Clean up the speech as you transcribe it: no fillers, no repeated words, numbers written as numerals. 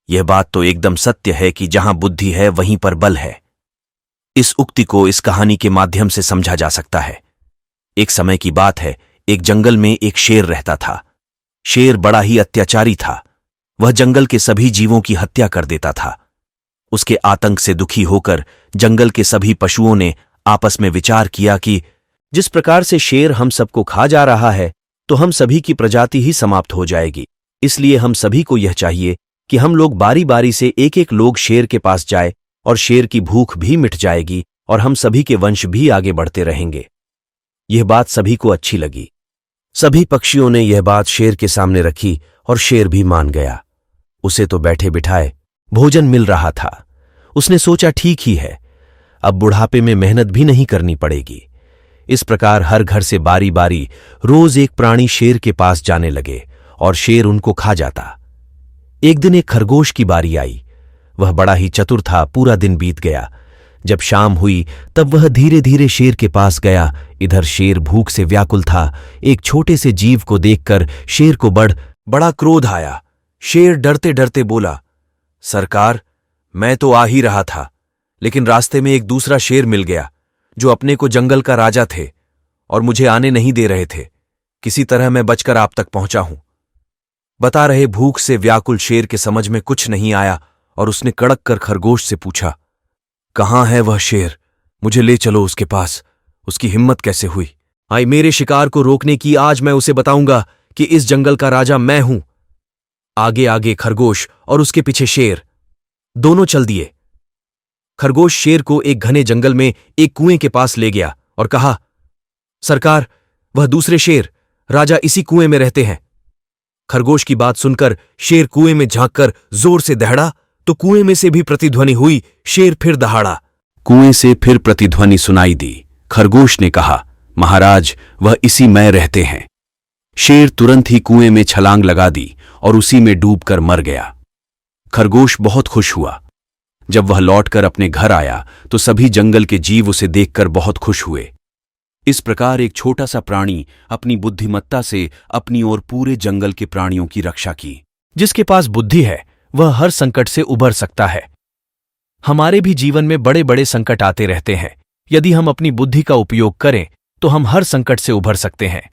यह बात तो एकदम सत्य है कि जहां बुद्धि है वहीं पर बल है। इस उक्ति को इस कहानी के माध्यम से समझा जा सकता है। एक समय की बात है, एक जंगल में एक शेर रहता था। शेर बड़ा ही अत्याचारी था। वह जंगल के सभी जीवों की हत्या कर देता था। उसके आतंक से दुखी होकर जंगल के सभी पशुओं ने आपस में विचार किया कि जिस प्रकार से शेर हम सबको खा जा रहा है तो हम सभी की प्रजाति ही समाप्त हो जाएगी। इसलिए हम सभी को यह चाहिए कि हम लोग बारी बारी से एक एक लोग शेर के पास जाए और शेर की भूख भी मिट जाएगी और हम सभी के वंश भी आगे बढ़ते रहेंगे। यह बात सभी को अच्छी लगी। सभी पक्षियों ने यह बात शेर के सामने रखी और शेर भी मान गया। उसे तो बैठे बिठाए भोजन मिल रहा था। उसने सोचा ठीक ही है, अब बुढ़ापे में मेहनत भी नहीं करनी पड़ेगी। इस प्रकार हर घर से बारी बारी रोज एक प्राणी शेर के पास जाने लगे और शेर उनको खा जाता। एक दिन एक खरगोश की बारी आई। वह बड़ा ही चतुर था। पूरा दिन बीत गया। जब शाम हुई तब वह धीरे धीरे शेर के पास गया। इधर शेर भूख से व्याकुल था। एक छोटे से जीव को देखकर शेर को बड़ा क्रोध आया। शेर डरते डरते बोला, सरकार, मैं तो आ ही रहा था, लेकिन रास्ते में एक दूसरा शेर मिल गया जो अपने को जंगल का राजा थे और मुझे आने नहीं दे रहे थे। किसी तरह मैं बचकर आप तक पहुंचा हूं। बता रहे भूख से व्याकुल शेर के समझ में कुछ नहीं आया और उसने कड़क कर खरगोश से पूछा, कहाँ है वह शेर? मुझे ले चलो उसके पास। उसकी हिम्मत कैसे हुई आई मेरे शिकार को रोकने की? आज मैं उसे बताऊंगा कि इस जंगल का राजा मैं हूं। आगे आगे खरगोश और उसके पीछे शेर दोनों चल दिए। खरगोश शेर को एक घने जंगल में एक कुएं के पास ले गया और कहा, सरकार, वह दूसरे शेर राजा इसी कुएं में रहते हैं। खरगोश की बात सुनकर शेर कुएं में झांककर जोर से दहड़ा तो कुएं में से भी प्रतिध्वनि हुई। शेर फिर दहाड़ा। कुएं से फिर प्रतिध्वनि सुनाई दी। खरगोश ने कहा, महाराज, वह इसी में रहते हैं। शेर तुरंत ही कुएं में छलांग लगा दी और उसी में डूबकर मर गया। खरगोश बहुत खुश हुआ। जब वह लौटकर अपने घर आया तो सभी जंगल के जीव उसे देखकर बहुत खुश हुए। इस प्रकार एक छोटा सा प्राणी अपनी बुद्धिमत्ता से अपनी और पूरे जंगल के प्राणियों की रक्षा की। जिसके पास बुद्धि है वह हर संकट से उबर सकता है। हमारे भी जीवन में बड़े बड़े संकट आते रहते हैं। यदि हम अपनी बुद्धि का उपयोग करें तो हम हर संकट से उबर सकते हैं।